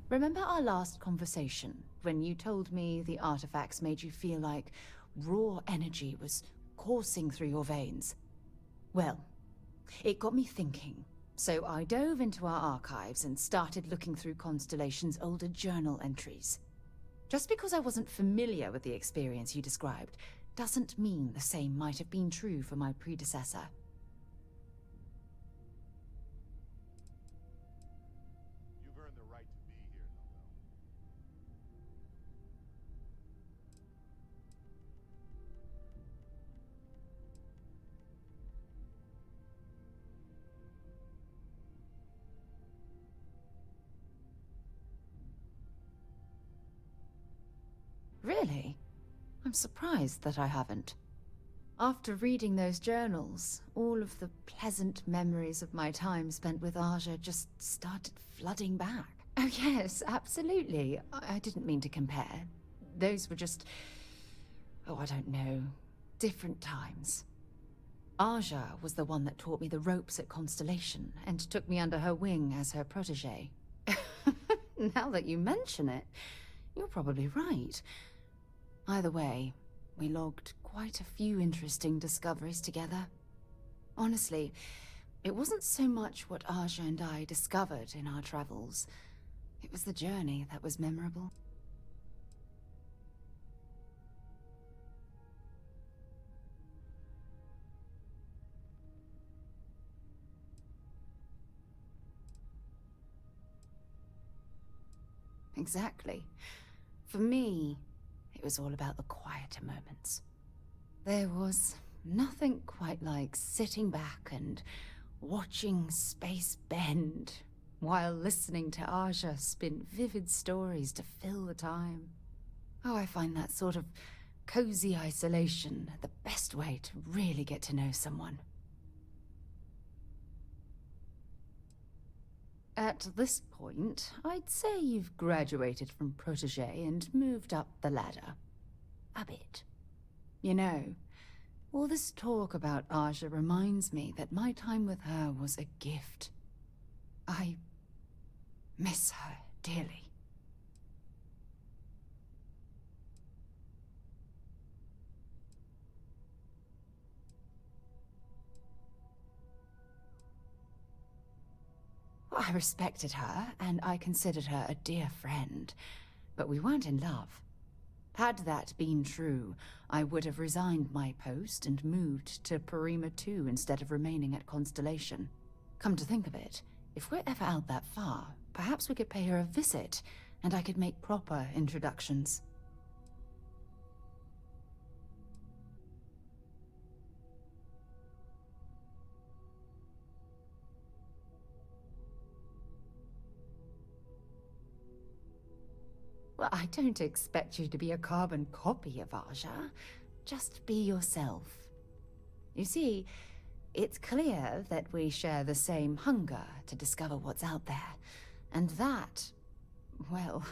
Remember our last conversation, when you told me the artifacts made you feel like raw energy was coursing through your veins? Well, it got me thinking. So I dove into our archives and started looking through Constellation's older journal entries. Just because I wasn't familiar with the experience you described, doesn't mean the same might have been true for my predecessor. You've earned the right to be here, Noel. Really? I'm surprised that I haven't. After reading those journals, all of the pleasant memories of my time spent with Aja just started flooding back. Oh yes, absolutely. I didn't mean to compare. Those were just... oh, I don't know. Different times. Aja was the one that taught me the ropes at Constellation and took me under her wing as her protege. Now that you mention it, you're probably right. Either way, we logged quite a few interesting discoveries together. Honestly, it wasn't so much what Aja and I discovered in our travels. It was the journey that was memorable. Exactly. For me, it was all about the quieter moments. There was nothing quite like sitting back and watching space bend while listening to Aja spin vivid stories to fill the time. Oh, I find that sort of cozy isolation the best way to really get to know someone. At this point, I'd say you've graduated from protege and moved up the ladder. A bit. You know, all this talk about Aja reminds me that my time with her was a gift. I miss her dearly. I respected her, and I considered her a dear friend, but we weren't in love. Had that been true, I would have resigned my post and moved to Parima 2 instead of remaining at Constellation. Come to think of it, if we're ever out that far, perhaps we could pay her a visit, and I could make proper introductions. Well, I don't expect you to be a carbon copy of Aja. Just be yourself. You see, it's clear that we share the same hunger to discover what's out there. And that, well,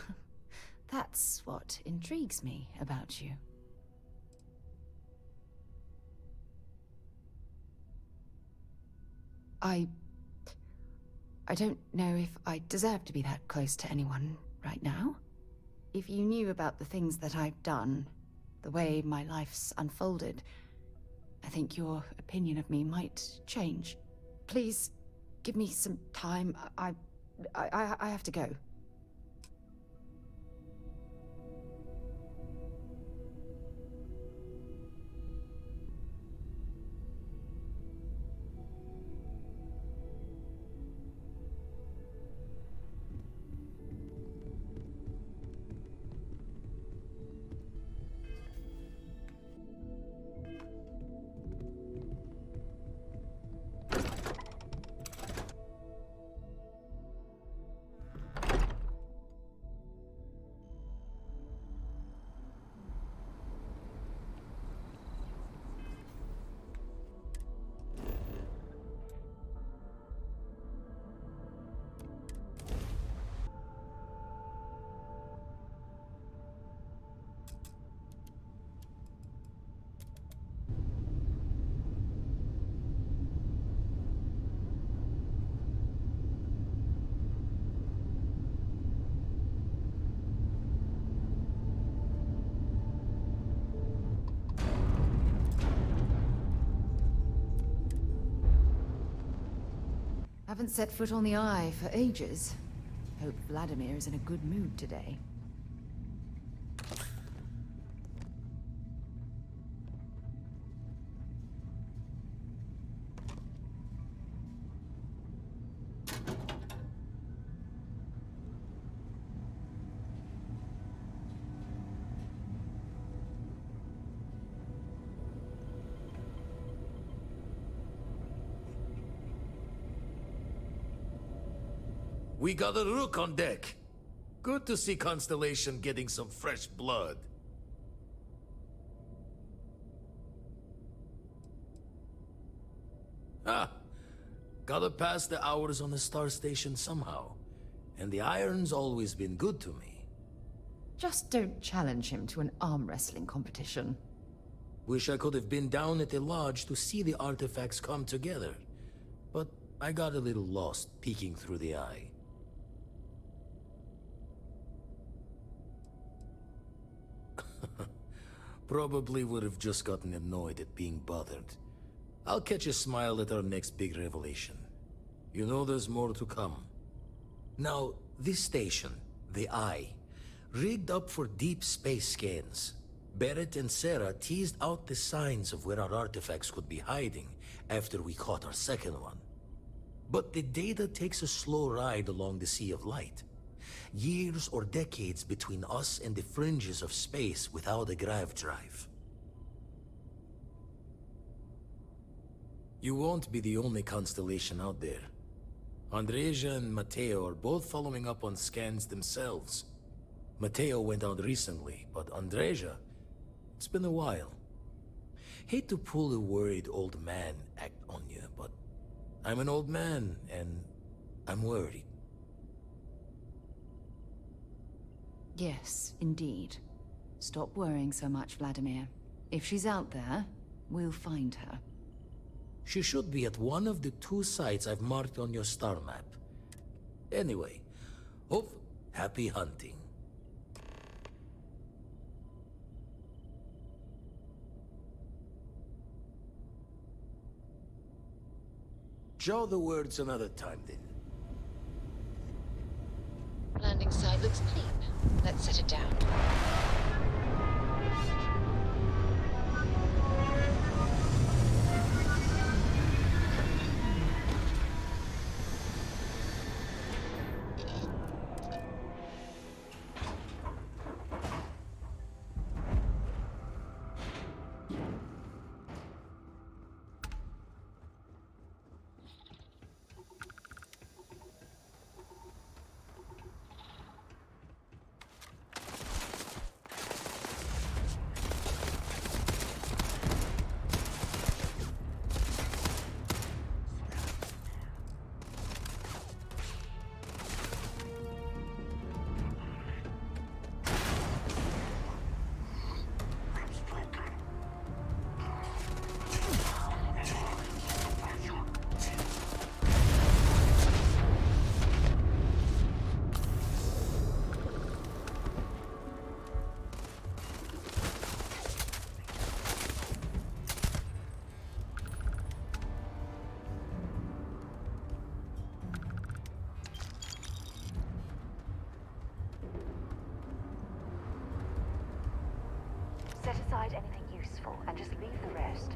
that's what intrigues me about you. I don't know if I deserve to be that close to anyone right now. If you knew about the things that I've done, the way my life's unfolded, I think your opinion of me might change. Please, give me some time. I have to go. Haven't set foot on the Eye for ages. Hope Vladimir is in a good mood today. We got a rook on deck. Good to see Constellation getting some fresh blood. Ah, gotta pass the hours on the star station somehow. And the iron's always been good to me. Just don't challenge him to an arm wrestling competition. Wish I could have been down at the lodge to see the artifacts come together. But I got a little lost peeking through the eye. Probably would have just gotten annoyed at being bothered. I'll catch a smile at our next big revelation. You know there's more to come. Now, this station, the Eye, rigged up for deep space scans. Barrett and Sarah teased out the signs of where our artifacts could be hiding after we caught our second one. But the data takes a slow ride along the Sea of Light. Years or decades between us and the fringes of space without a grav drive. You won't be the only constellation out there. Andreja and Matteo are both following up on scans themselves. Matteo went out recently, but Andreja, it's been a while. Hate to pull a worried old man act on you, but I'm an old man, and I'm worried. Yes, indeed. Stop worrying so much, Vladimir. If she's out there, we'll find her. She should be at one of the 2 sites I've marked on your star map. Anyway, happy hunting. Jaw the words another time, then. Landing site looks clean. Let's set it down. Set aside anything useful and just leave the rest.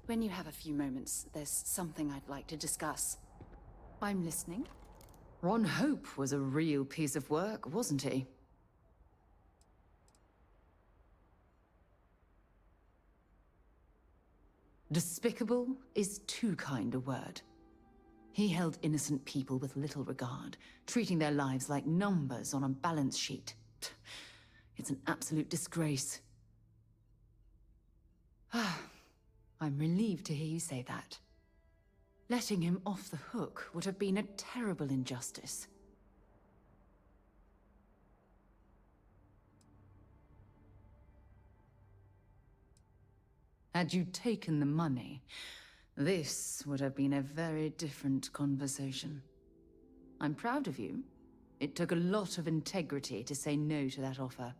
When you have a few moments, there's something I'd like to discuss. I'm listening. Ron Hope was a real piece of work, wasn't he? Despicable is too kind a word. He held innocent people with little regard, treating their lives like numbers on a balance sheet. It's an absolute disgrace. I'm relieved to hear you say that. Letting him off the hook would have been a terrible injustice. Had you taken the money, this would have been a very different conversation. I'm proud of you. It took a lot of integrity to say no to that offer.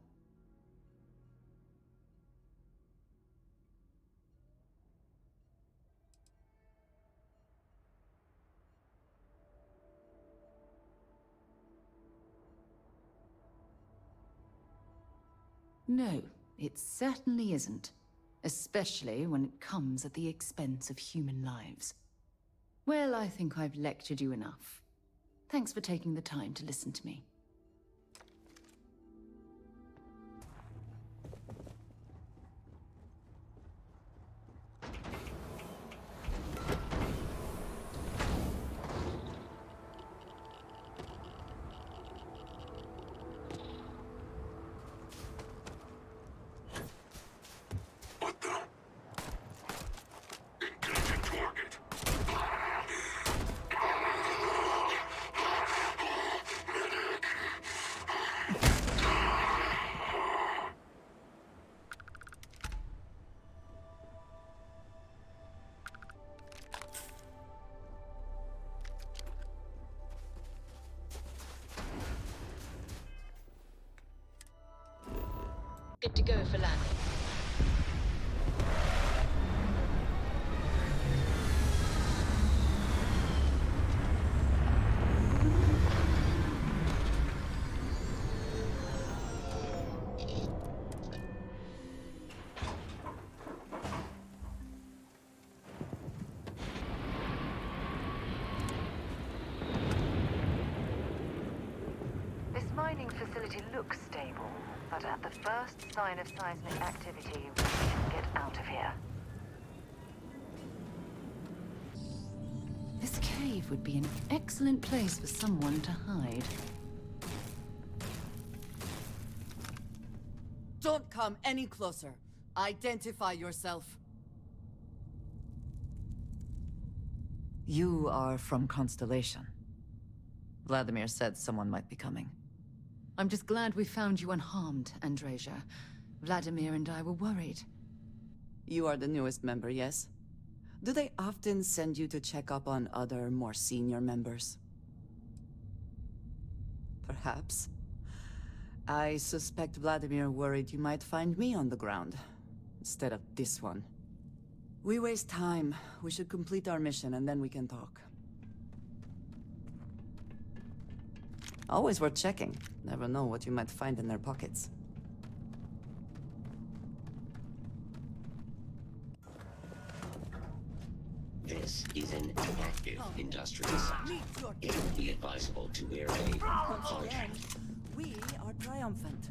No, it certainly isn't. Especially when it comes at the expense of human lives. Well, I think I've lectured you enough. Thanks for taking the time to listen to me. Good to go for landing. This mining facility looks stable, but at the first sign of seismic activity, we should get out of here. This cave would be an excellent place for someone to hide. Don't come any closer. Identify yourself. You are from Constellation. Vladimir said someone might be coming. I'm just glad we found you unharmed, Andreja. Vladimir and I were worried. You are the newest member, yes? Do they often send you to check up on other, more senior members? Perhaps. I suspect Vladimir worried you might find me on the ground, instead of this one. We waste time. We should complete our mission and then we can talk. Always worth checking. Never know what you might find in their pockets. This is an active industrial site. It would be advisable to wear a hard hat. We are triumphant.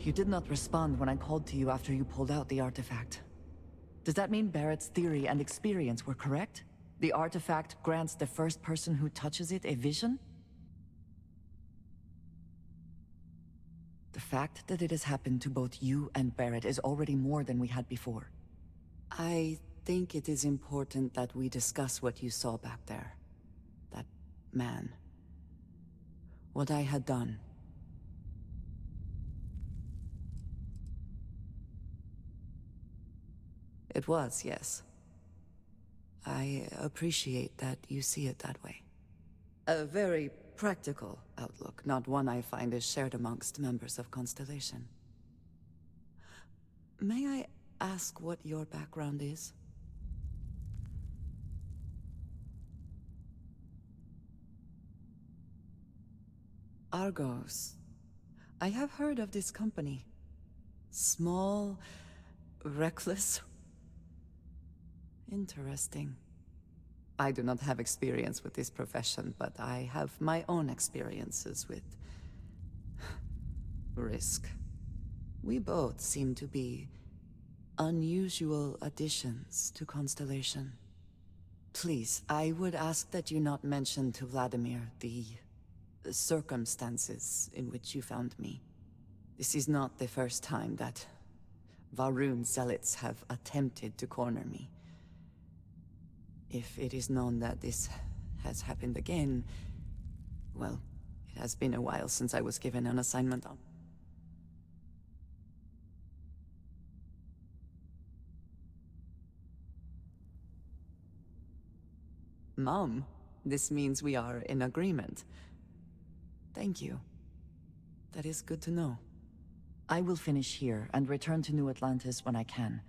You did not respond when I called to you after you pulled out the artifact. Does that mean Barrett's theory and experience were correct? The artifact grants the first person who touches it a vision? The fact that it has happened to both you and Barrett is already more than we had before. I think it is important that we discuss what you saw back there. That man. What I had done. It was, yes. I appreciate that you see it that way. A very practical outlook, not one I find is shared amongst members of Constellation. May I ask what your background is? Argos. I have heard of this company. Small, reckless. Interesting. I do not have experience with this profession, but I have my own experiences with risk. We both seem to be unusual additions to Constellation. Please, I would ask that you not mention to Vladimir the circumstances in which you found me. This is not the first time that Varun zealots have attempted to corner me. If it is known that this has happened again, well, it has been a while since I was given an assignment on. Mom, this means we are in agreement. Thank you. That is good to know. I will finish here and return to New Atlantis when I can.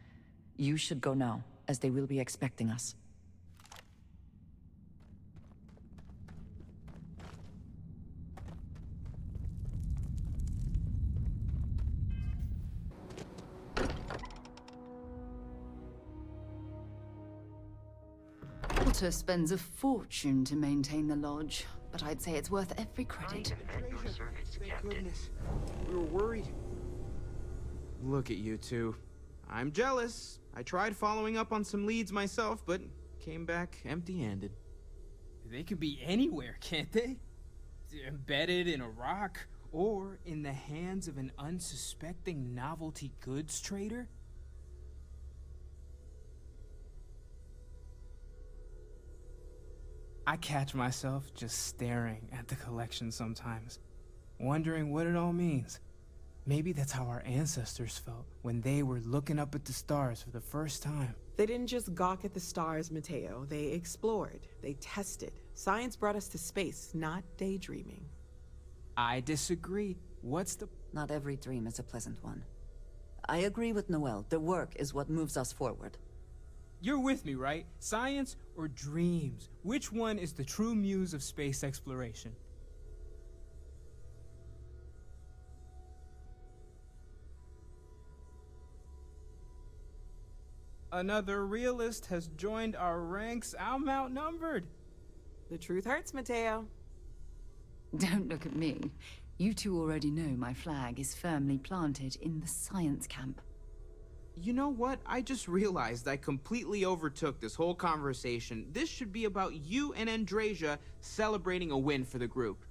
You should go now, as they will be expecting us. Walter spends a fortune to maintain the lodge, but I'd say it's worth every credit. Thank goodness. We were worried. Look at you two. I'm jealous. I tried following up on some leads myself, but came back empty-handed. They could be anywhere, can't they? Embedded in a rock, or in the hands of an unsuspecting novelty goods trader? I catch myself just staring at the collection sometimes, wondering what it all means. Maybe that's how our ancestors felt when they were looking up at the stars for the first time. They didn't just gawk at the stars, Mateo. They explored. They tested. Science brought us to space, not daydreaming. I disagree. What's the... Not every dream is a pleasant one. I agree with Noel. The work is what moves us forward. You're with me, right? Science or dreams? Which one is the true muse of space exploration? Another realist has joined our ranks. I'm outnumbered. The truth hurts, Mateo. Don't look at me. You two already know my flag is firmly planted in the science camp. You know what? I just realized I completely overtook this whole conversation. This should be about you and Andrasia celebrating a win for the group.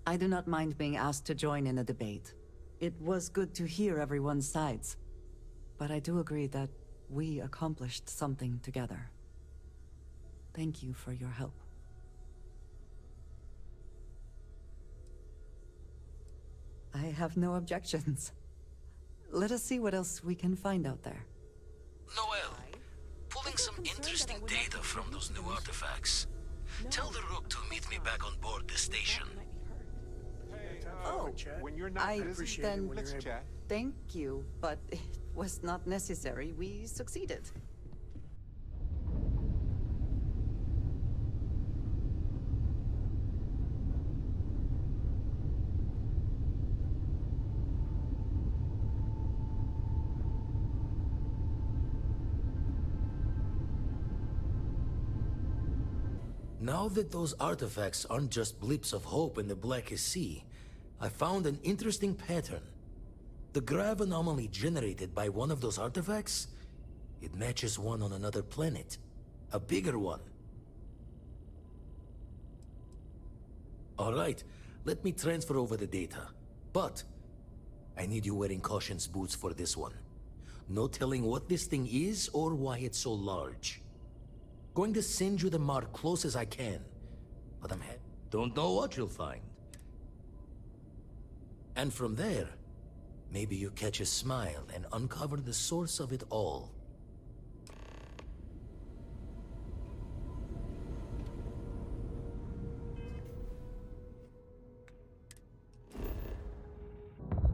I do not mind being asked to join in a debate. It was good to hear everyone's sides. But I do agree that we accomplished something together. Thank you for your help. I have no objections. Let us see what else we can find out there. Noel, pulling some interesting data from those new artifacts. Tell the Rook to meet me back on board the station. Oh, when you're not I busy, then let's chat. thank you, but it was not necessary. We succeeded. Now that those artifacts aren't just blips of hope in the blackest sea, I found an interesting pattern. The grav anomaly generated by one of those artifacts? It matches one on another planet. A bigger one. Alright, let me transfer over the data. But I need you wearing caution's boots for this one. No telling what this thing is or why it's so large. Going to send you the mark close as I can. But don't know what you'll find. And from there, maybe you catch a smile and uncover the source of it all.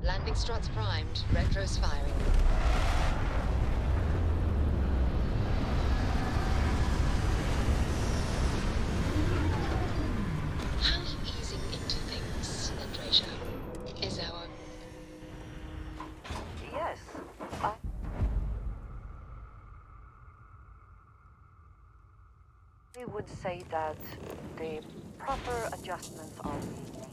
Landing struts primed. Retros firing. How are you easing into things, Andreja? Is our... Yes. I would say that the proper adjustments are being made.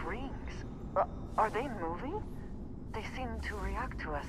Rings? Are they moving? They seem to react to us.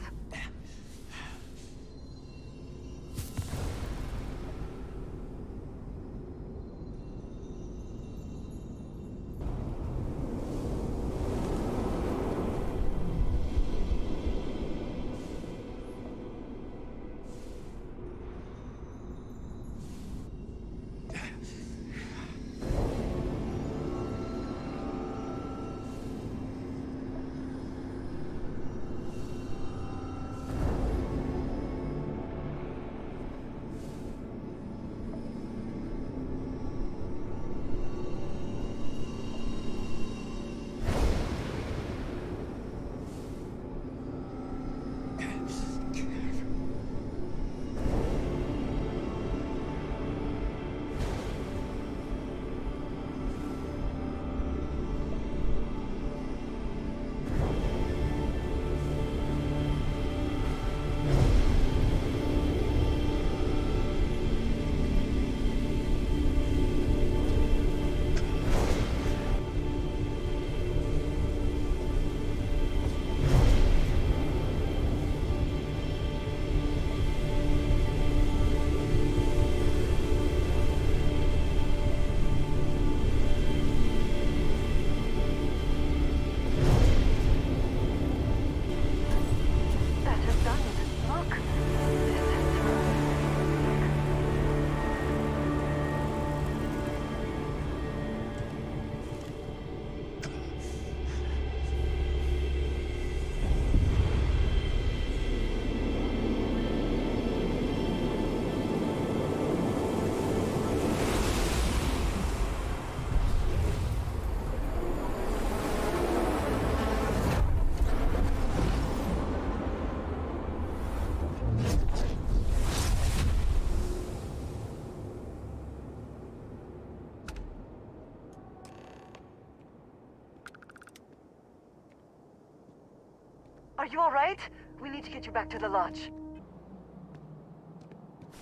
Are you alright? We need to get you back to the lodge.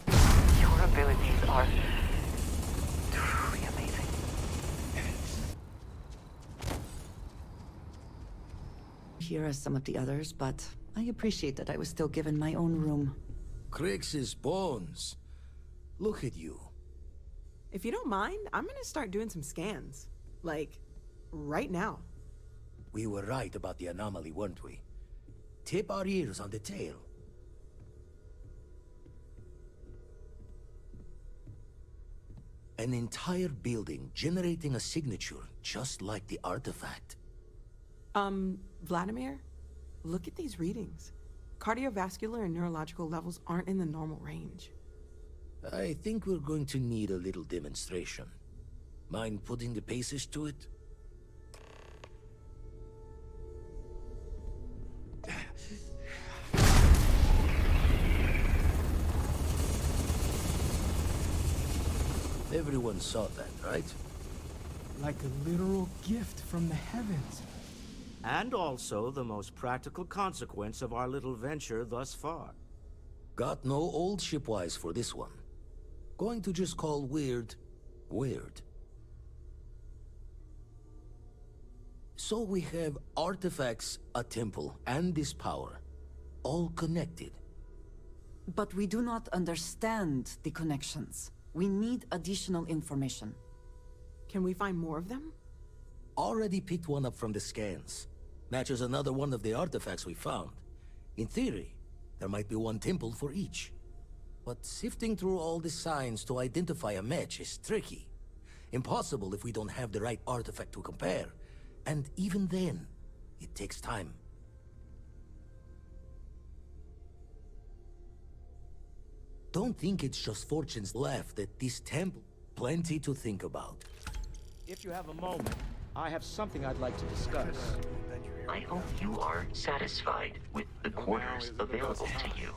Your abilities are truly amazing. Here as some of the others, but I appreciate that I was still given my own room. Crix's bones. Look at you. If you don't mind, I'm gonna start doing some scans. Like, right now. We were right about the anomaly, weren't we? Tip our ears on the tail. An entire building generating a signature just like the artifact. Vladimir, look at these readings. Cardiovascular and neurological levels aren't in the normal range. I think we're going to need a little demonstration. Mind putting the paces to it? Everyone saw that, right? Like a literal gift from the heavens. And also the most practical consequence of our little venture thus far. Got no old shipwise for this one. Going to just call weird, weird. So we have artifacts, a temple, and this power. All connected. But we do not understand the connections. We need additional information. Can we find more of them? Already picked one up from the scans. Matches another one of the artifacts we found. In theory, there might be one temple for each. But sifting through all the signs to identify a match is tricky. Impossible if we don't have the right artifact to compare. And even then, it takes time. Don't think it's just fortunes left at this temple. Plenty to think about. If you have a moment, I have something I'd like to discuss. I hope you are satisfied with the quarters available to you.